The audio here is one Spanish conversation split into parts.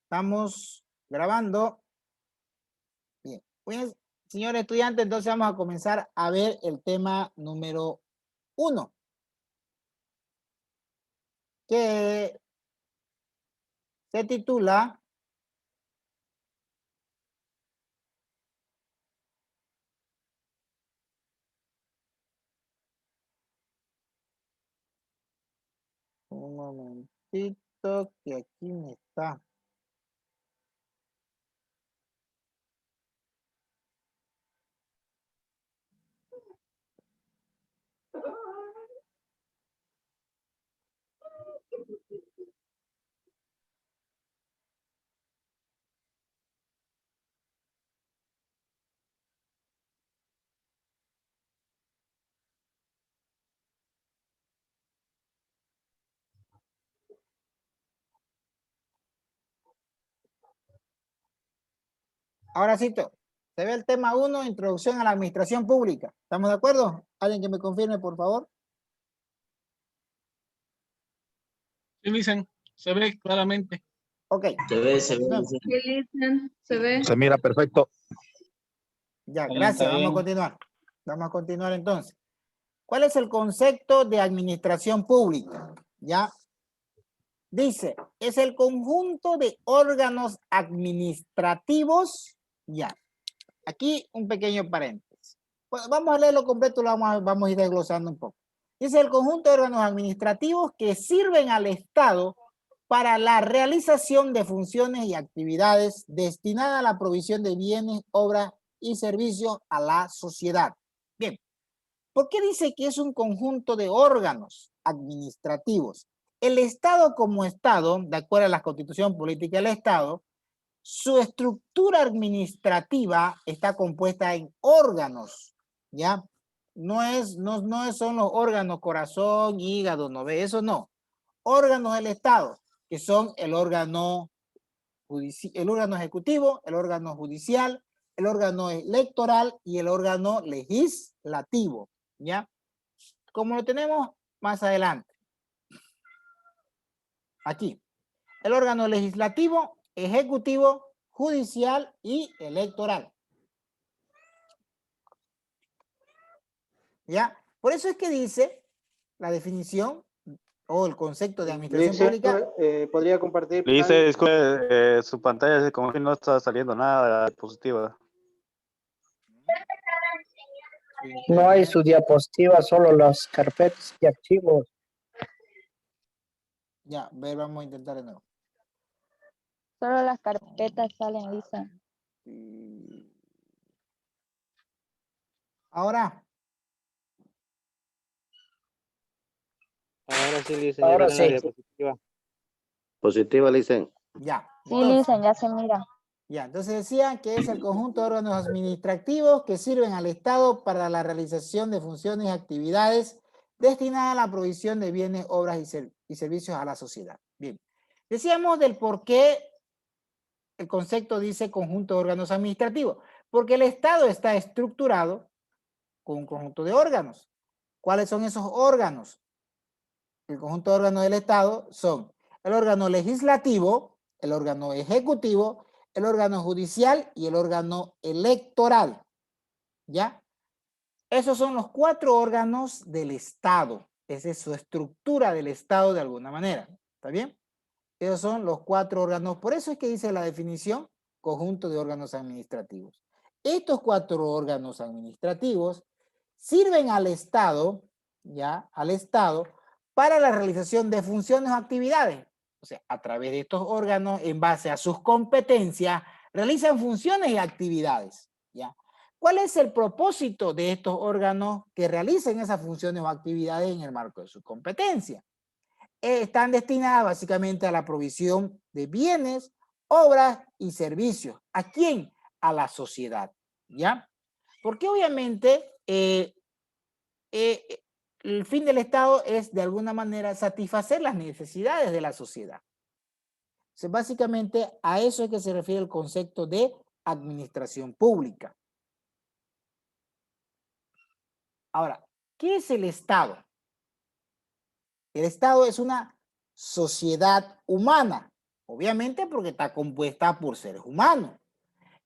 Estamos grabando. Bien. Pues, señor estudiante, entonces vamos a comenzar a ver el tema número 1, que se titula un momentito que aquí me está. Ahora sí, se ve el tema 1, introducción a la administración pública. ¿Estamos de acuerdo? ¿Alguien que me confirme, por favor? Sí, dicen, se ve claramente. Ok. Se ve, se ve. Se ve. Se mira perfecto. Ya, Está bien, gracias. está Vamos a bien. continuar. Vamos a continuar entonces. ¿Cuál es el concepto de administración pública? Ya. Dice, es el conjunto de órganos administrativos. Ya. Aquí un pequeño paréntesis. Pues vamos a leerlo completo, lo vamos a ir desglosando un poco. Dice el conjunto de órganos administrativos que sirven al Estado para la realización de funciones y actividades destinadas a la provisión de bienes, obras y servicios a la sociedad. Bien, ¿por qué dice que es un conjunto de órganos administrativos? El Estado como Estado, de acuerdo a la Constitución Política del Estado, su estructura administrativa está compuesta en órganos, ¿ya? No son los órganos corazón, hígado, no ve, eso no. Órganos del Estado, que son el órgano ejecutivo, el órgano judicial, el órgano electoral y el órgano legislativo, ¿ya? Como lo tenemos más adelante. Aquí. El órgano legislativo, ejecutivo, judicial y electoral. ¿Ya? Por eso es que dice la definición o el concepto de administración pública. ¿Podría compartir? Dice, disculpe, su pantalla como que no está saliendo nada positiva. No hay su diapositiva, solo las carpetas y archivos. Ya, ver, vamos a intentar de nuevo. Solo las carpetas salen, Lisa. Ahora. Ahora sí, Lisa, Ahora ya sí. tiene la diapositiva. Positiva, dicen. Ya. Sí, Entonces, Lisa, ya se mira. ya, entonces decía que es el conjunto de órganos administrativos que sirven al Estado para la realización de funciones y actividades destinadas a la provisión de bienes, obras y servicios a la sociedad. Bien. Decíamos del por qué el concepto dice conjunto de órganos administrativos, porque el Estado está estructurado con un conjunto de órganos. ¿Cuáles son esos órganos? El conjunto de órganos del Estado son el órgano legislativo, el órgano ejecutivo, el órgano judicial y el órgano electoral. ¿Ya? Esos son los 4 órganos del Estado. Esa es su estructura del Estado de alguna manera. ¿Está bien? Esos son los 4 órganos. Por eso es que dice la definición conjunto de órganos administrativos. Estos 4 órganos administrativos sirven al Estado, ¿ya? Al Estado para la realización de funciones o actividades. O sea, a través de estos órganos, en base a sus competencias, realizan funciones y actividades, ¿ya? ¿Cuál es el propósito de estos órganos que realicen esas funciones o actividades en el marco de su competencia? Están destinadas básicamente a la provisión de bienes, obras y servicios. ¿A quién? A la sociedad, ¿ya? Porque obviamente el fin del Estado es de alguna manera satisfacer las necesidades de la sociedad. Entonces, básicamente a eso es que se refiere el concepto de administración pública. Ahora, ¿qué es el Estado? El Estado es una sociedad humana, obviamente porque está compuesta por seres humanos.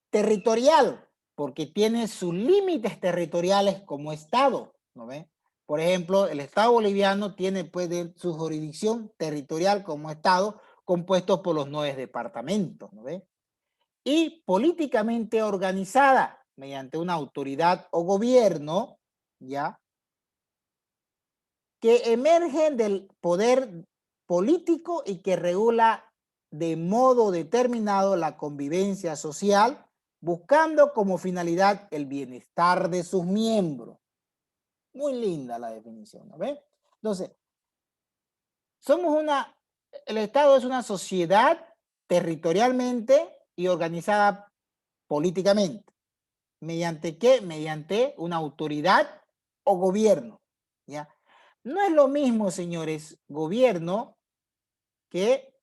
Territorial, porque tiene sus límites territoriales como Estado, ¿no ve? Por ejemplo, el Estado boliviano tiene pues su jurisdicción territorial como Estado compuesto por los 9 departamentos, ¿no ve? Y políticamente organizada mediante una autoridad o gobierno, ¿ya? Que emerge del poder político y que regula de modo determinado la convivencia social, buscando como finalidad el bienestar de sus miembros. Muy linda la definición, ¿no ve? Entonces, el Estado es una sociedad territorialmente y organizada políticamente. ¿Mediante qué? Mediante una autoridad o gobierno, ¿ya? No es lo mismo, señores, gobierno que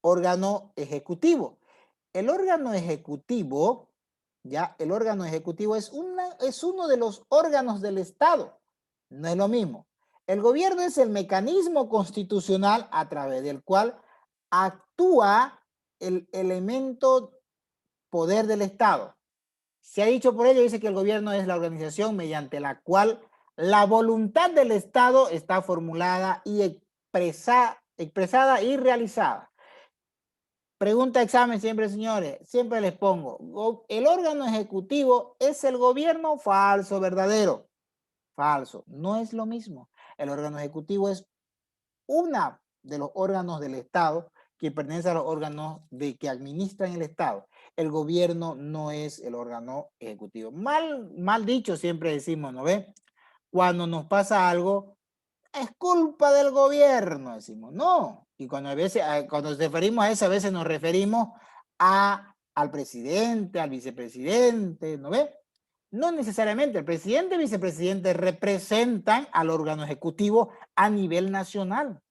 órgano ejecutivo. El órgano ejecutivo, ¿ya? El órgano ejecutivo es uno de los órganos del Estado. No es lo mismo. El gobierno es el mecanismo constitucional a través del cual actúa el elemento poder del Estado. Se ha dicho por ello, dice que el gobierno es la organización mediante la cual la voluntad del Estado está formulada y expresada y realizada. Pregunta examen siempre, señores, siempre les pongo, ¿el órgano ejecutivo es el gobierno? Falso, verdadero. Falso, no es lo mismo. El órgano ejecutivo es uno de los órganos del Estado que pertenece a los órganos que administran el Estado. El gobierno no es el órgano ejecutivo. Mal dicho siempre decimos, ¿no ve? Cuando nos pasa algo, es culpa del gobierno, decimos, no. Y cuando nos referimos a eso, a veces nos referimos al presidente, al vicepresidente, ¿no ve? No necesariamente, el presidente y vicepresidente representan al órgano ejecutivo a nivel nacional.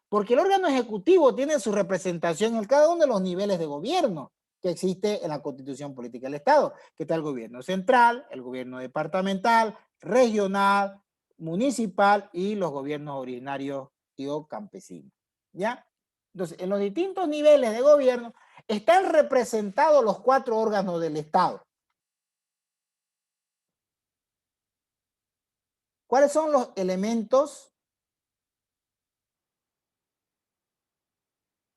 Porque el órgano ejecutivo tiene su representación en cada uno de los niveles de gobierno que existe en la Constitución Política del Estado, que está el gobierno central, el gobierno departamental, regional, municipal y los gobiernos originarios y o campesinos, ¿ya? Entonces, en los distintos niveles de gobierno están representados los 4 órganos del Estado. ¿Cuáles son los elementos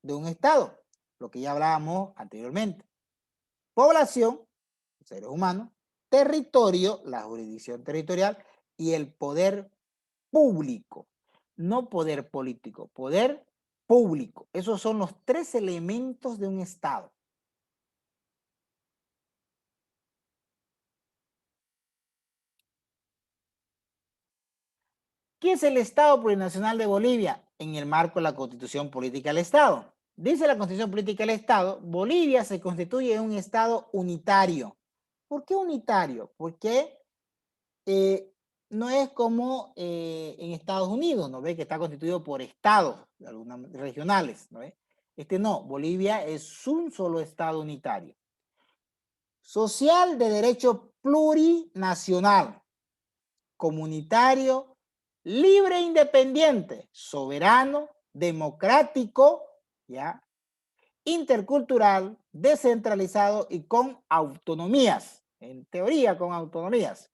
de un Estado? Lo que ya hablábamos anteriormente. Población, seres humanos, territorio, la jurisdicción territorial y el poder público. No poder político, poder público. Esos son los 3 elementos de un Estado. ¿Qué es el Estado Plurinacional de Bolivia? En el marco de la Constitución Política del Estado. Dice la Constitución Política del Estado, Bolivia se constituye en un Estado unitario. ¿Por qué unitario? Porque no es como en Estados Unidos, ¿no ve? Que está constituido por estados, algunas regionales, ¿no ve? No, Bolivia es un solo Estado unitario. Social de derecho plurinacional, comunitario, libre e independiente, soberano, democrático, ¿ya? Intercultural, descentralizado y con autonomías, en teoría con autonomías.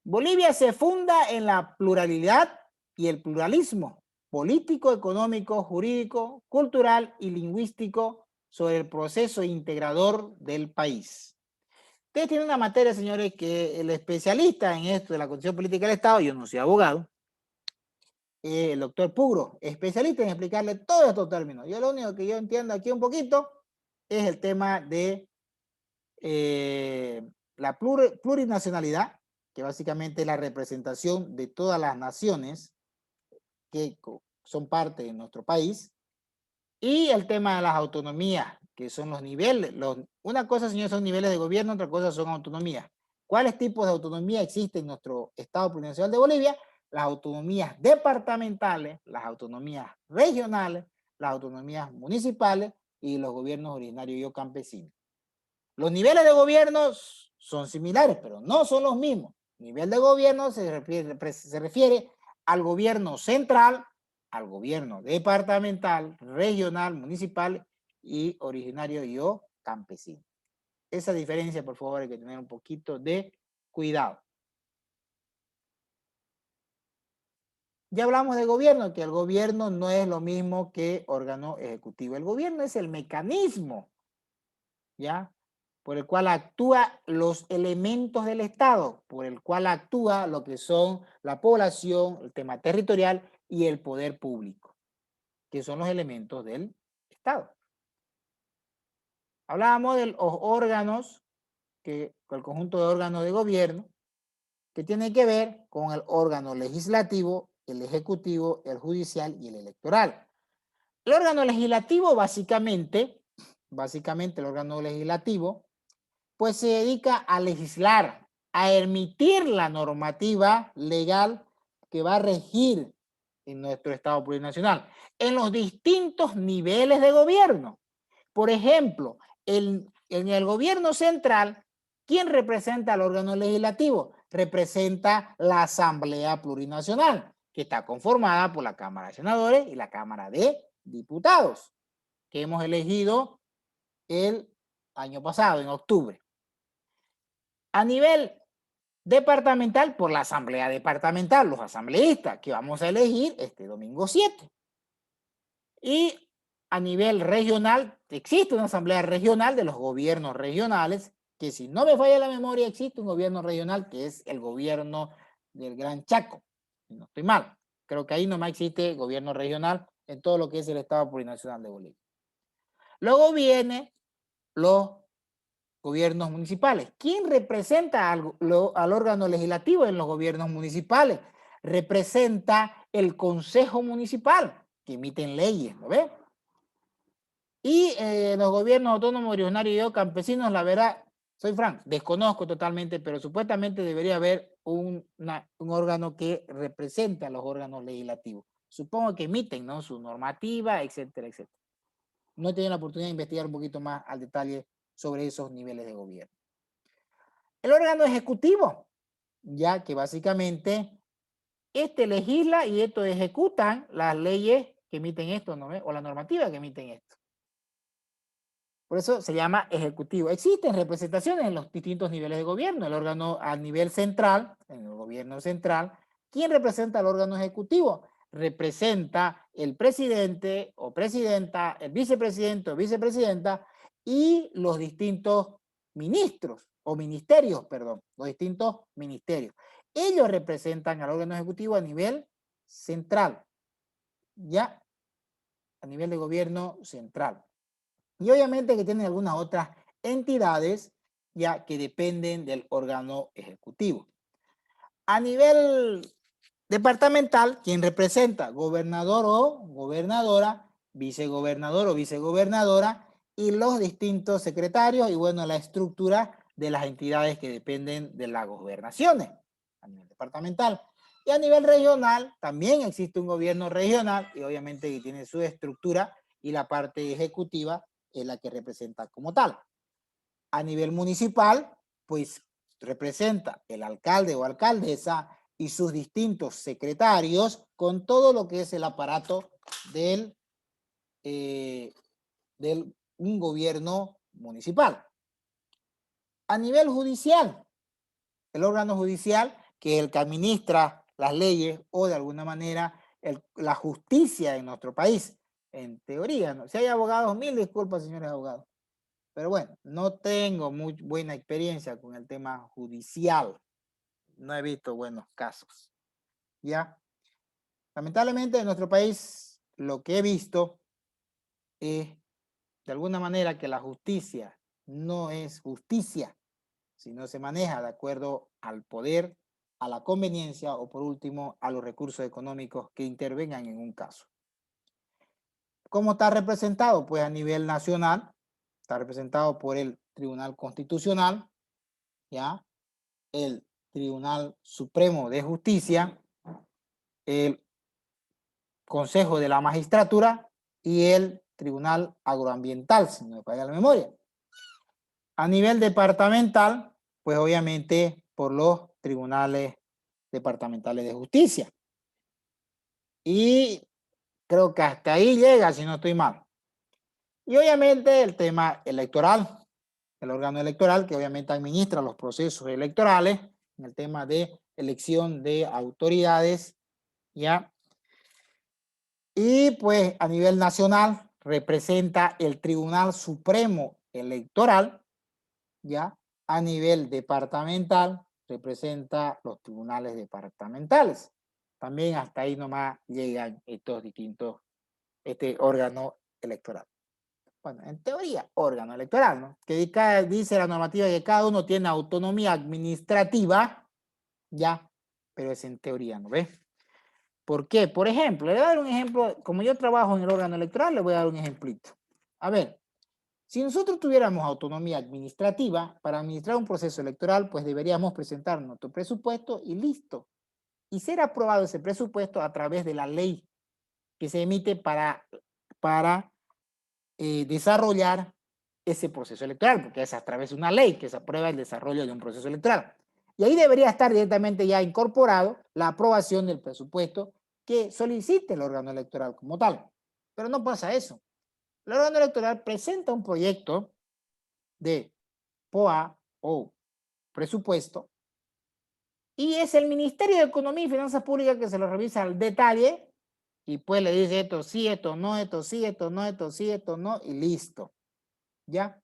Bolivia se funda en la pluralidad y el pluralismo político, económico, jurídico, cultural y lingüístico sobre el proceso integrador del país. Ustedes tienen una materia, señores, que el especialista en esto de la Constitución Política del Estado, yo no soy abogado, el doctor Pugro, especialista en explicarle todos estos términos. Yo lo único que yo entiendo aquí un poquito es el tema de la plurinacionalidad, que básicamente es la representación de todas las naciones que son parte de nuestro país, y el tema de las autonomías, que son los niveles. Una cosa, señores, son niveles de gobierno, otra cosa son autonomías. ¿Cuáles tipos de autonomía existen en nuestro Estado Plurinacional de Bolivia? Las autonomías departamentales, las autonomías regionales, las autonomías municipales y los gobiernos originarios y o campesinos. Los niveles de gobierno son similares, pero no son los mismos. Nivel de gobierno se refiere al gobierno central, al gobierno departamental, regional, municipal y originario y o campesino. Esa diferencia, por favor, hay que tener un poquito de cuidado. Ya hablamos de gobierno, que el gobierno no es lo mismo que órgano ejecutivo. El gobierno es el mecanismo, ¿ya?, por el cual actúa los elementos del Estado, por el cual actúa lo que son la población, el tema territorial y el poder público, que son los elementos del Estado. Hablábamos de los órganos, el conjunto de órganos de gobierno, que tiene que ver con el órgano legislativo, el ejecutivo, el judicial y el electoral. El órgano legislativo, básicamente el órgano legislativo, pues se dedica a legislar, a emitir la normativa legal que va a regir en nuestro Estado plurinacional, en los distintos niveles de gobierno. Por ejemplo, en el gobierno central, ¿quién representa al órgano legislativo? Representa la Asamblea Plurinacional, que está conformada por la Cámara de Senadores y la Cámara de Diputados, que hemos elegido el año pasado, en octubre. A nivel departamental, por la Asamblea Departamental, los asambleístas, que vamos a elegir este domingo 7. Y a nivel regional, existe una asamblea regional de los gobiernos regionales, que si no me falla la memoria, existe un gobierno regional que es el gobierno del Gran Chaco. No estoy mal. Creo que ahí nomás existe gobierno regional en todo lo que es el Estado Plurinacional de Bolivia. Luego viene los gobiernos municipales. ¿Quién representa al órgano legislativo en los gobiernos municipales? Representa el Consejo Municipal, que emiten leyes, ¿no ve? Y los gobiernos autónomos, originarios y campesinos, la verdad, soy franco, desconozco totalmente, pero supuestamente debería haber un órgano que represente a los órganos legislativos. Supongo que emiten, ¿no?, su normativa, etcétera, etcétera. No he tenido la oportunidad de investigar un poquito más al detalle sobre esos niveles de gobierno. El órgano ejecutivo, ya que básicamente legisla y estos ejecutan las leyes que emiten esto, ¿no?, o la normativa que emiten esto. Por eso se llama ejecutivo. Existen representaciones en los distintos niveles de gobierno. El órgano a nivel central, en el gobierno central, ¿quién representa al órgano ejecutivo? Representa el presidente o presidenta, el vicepresidente o vicepresidenta y los distintos ministros o ministerios, perdón, los distintos ministerios. Ellos representan al órgano ejecutivo a nivel central, ya, a nivel de gobierno central. Y obviamente que tienen algunas otras entidades ya que dependen del órgano ejecutivo. A nivel departamental, ¿quién representa? Gobernador o gobernadora, vicegobernador o vicegobernadora y los distintos secretarios y bueno, la estructura de las entidades que dependen de las gobernaciones a nivel departamental. Y a nivel regional también existe un gobierno regional y obviamente que tiene su estructura y la parte ejecutiva es la que representa como tal. A nivel municipal, pues representa el alcalde o alcaldesa y sus distintos secretarios con todo lo que es el aparato del un gobierno municipal. A nivel judicial, el órgano judicial, que es el que administra las leyes o de alguna manera la justicia en nuestro país. En teoría, ¿no? Si hay abogados, mil disculpas, señores abogados. Pero bueno, no tengo muy buena experiencia con el tema judicial. No he visto buenos casos. ¿Ya? Lamentablemente en nuestro país lo que he visto es de alguna manera que la justicia no es justicia, sino se maneja de acuerdo al poder, a la conveniencia o por último a los recursos económicos que intervengan en un caso. ¿Cómo está representado? Pues a nivel nacional, está representado por el Tribunal Constitucional, ¿ya? El Tribunal Supremo de Justicia, el Consejo de la Magistratura y el Tribunal Agroambiental, si no me falla la memoria. A nivel departamental, pues obviamente por los tribunales departamentales de justicia. Y Creo que hasta ahí llega, si no estoy mal. Y obviamente el tema electoral, el órgano electoral que obviamente administra los procesos electorales, en el tema de elección de autoridades, ¿ya? Y pues a nivel nacional representa el Tribunal Supremo Electoral, ¿ya? A nivel departamental representa los tribunales departamentales. También hasta ahí nomás llegan estos distintos, este órgano electoral. Bueno, en teoría, órgano electoral, ¿no? Que dice la normativa que cada uno tiene autonomía administrativa, ya, pero es en teoría, ¿no ves? ¿Por qué? Por ejemplo, le voy a dar un ejemplo, como yo trabajo en el órgano electoral, le voy a dar un ejemplito. A ver, si nosotros tuviéramos autonomía administrativa para administrar un proceso electoral, pues deberíamos presentar nuestro presupuesto y listo. Y ser aprobado ese presupuesto a través de la ley que se emite para desarrollar ese proceso electoral, porque es a través de una ley que se aprueba el desarrollo de un proceso electoral. Y ahí debería estar directamente ya incorporado la aprobación del presupuesto que solicite el órgano electoral como tal. Pero no pasa eso. El órgano electoral presenta un proyecto de POA o presupuesto y es el Ministerio de Economía y Finanzas Públicas que se lo revisa al detalle y pues le dice esto sí, esto no, esto sí, esto no, esto sí, esto no y listo. ¿Ya?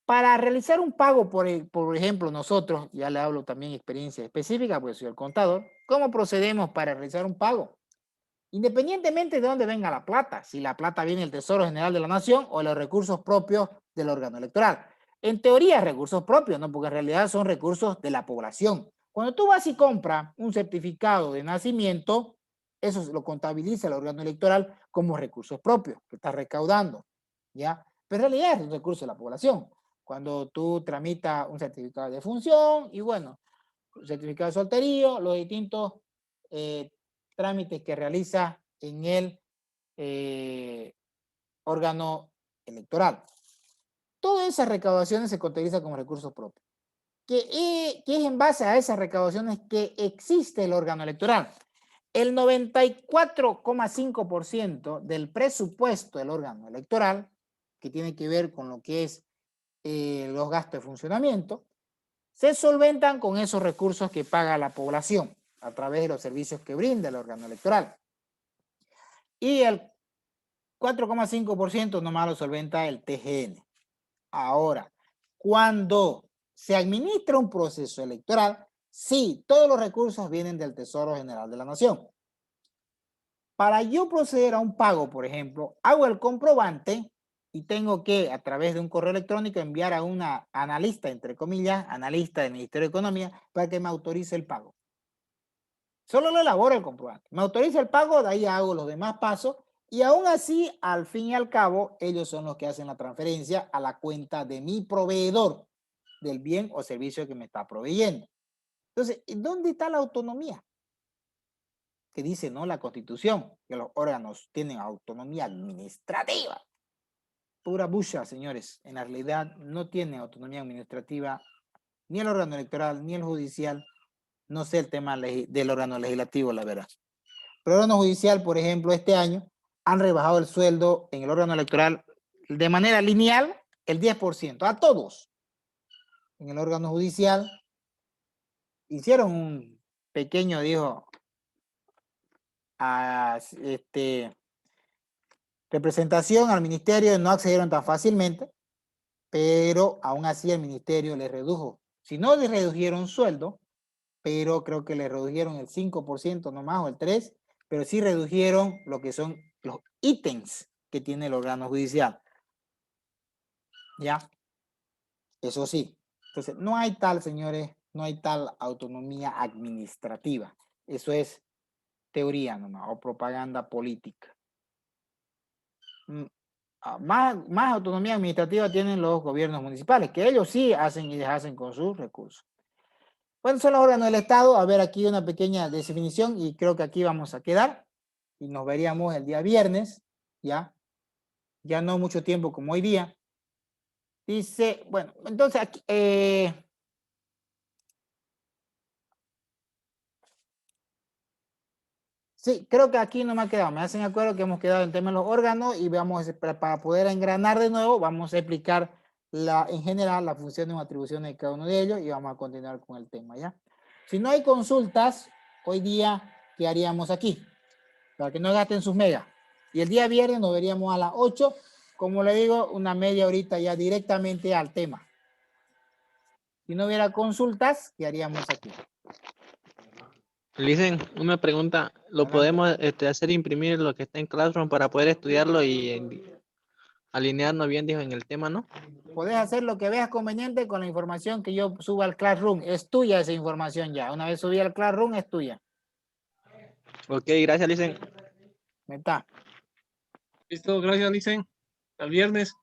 Para realizar un pago, por ejemplo, nosotros, ya le hablo también experiencia específica, pues soy el contador, ¿cómo procedemos para realizar un pago? Independientemente de dónde venga la plata, si la plata viene del Tesoro General de la Nación o los recursos propios del órgano electoral. En teoría, recursos propios, ¿no? Porque en realidad son recursos de la población. Cuando tú vas y compras un certificado de nacimiento, eso lo contabiliza el órgano electoral como recursos propios que está recaudando, ¿ya? Pero en realidad es un recurso de la población. Cuando tú tramitas un certificado de función y bueno, un certificado de solterío, los distintos trámites que realiza en el órgano electoral. Todas esas recaudaciones se contabilizan como recursos propios. Que es en base a esas recaudaciones que existe el órgano electoral. El 94,5% del presupuesto del órgano electoral, que tiene que ver con lo que es los gastos de funcionamiento, se solventan con esos recursos que paga la población a través de los servicios que brinda el órgano electoral. Y el 4,5% nomás lo solventa el TGN. Ahora, cuando se administra un proceso electoral, sí, todos los recursos vienen del Tesoro General de la Nación. Para yo proceder a un pago, por ejemplo, hago el comprobante y tengo que, a través de un correo electrónico, enviar a una analista, entre comillas, analista del Ministerio de Economía, para que me autorice el pago. Solo lo elaboro el comprobante. Me autoriza el pago, de ahí hago los demás pasos y aún así, al fin y al cabo, ellos son los que hacen la transferencia a la cuenta de mi proveedor del bien o servicio que me está proveyendo. Entonces, ¿dónde está la autonomía? Que dice, ¿no? La Constitución, que los órganos tienen autonomía administrativa. Pura bulla, señores. En la realidad no tiene autonomía administrativa ni el órgano electoral, ni el judicial. No sé el tema del órgano legislativo, la verdad. Pero el órgano judicial, por ejemplo, este año han rebajado el sueldo en el órgano electoral de manera lineal el 10%, a todos. En el órgano judicial hicieron un pequeño, dijo, representación al ministerio, no accedieron tan fácilmente, pero aún así el ministerio les redujo. Si no les redujeron sueldo, pero creo que le redujeron el 5% nomás o el 3%, pero sí redujeron lo que son los ítems que tiene el órgano judicial. ¿Ya? Eso sí. Entonces, no hay tal, señores, no hay tal autonomía administrativa. Eso es teoría nomás o propaganda política. Más autonomía administrativa tienen los gobiernos municipales, que ellos sí hacen y deshacen con sus recursos. Bueno, son los órganos del Estado. A ver, aquí una pequeña definición y creo que aquí vamos a quedar. Y nos veríamos el día viernes, ¿ya? Ya no mucho tiempo como hoy día. Dice, bueno, entonces aquí, Sí, creo que aquí no me ha quedado. Me hacen acuerdo que hemos quedado en tema de los órganos y vamos para poder engranar de nuevo, vamos a explicar en general las funciones o atribuciones de cada uno de ellos y vamos a continuar con el tema, ¿ya? Si no hay consultas, hoy día, ¿qué haríamos aquí? Para que no gasten sus megas. Y el día viernes nos veríamos a las 8, como le digo, una media horita ya directamente al tema. Si no hubiera consultas, ¿qué haríamos aquí? Listen, una pregunta. ¿Lo Adelante. podemos hacer imprimir lo que está en Classroom para poder estudiarlo y alinearnos bien, dijo, en el tema, ¿no? Puedes hacer lo que veas conveniente con la información que yo suba al Classroom. Es tuya esa información ya. Una vez subí al Classroom, es tuya. Ok, gracias, Listen. ¿Me está? Listo, gracias, Licen. Hasta el viernes.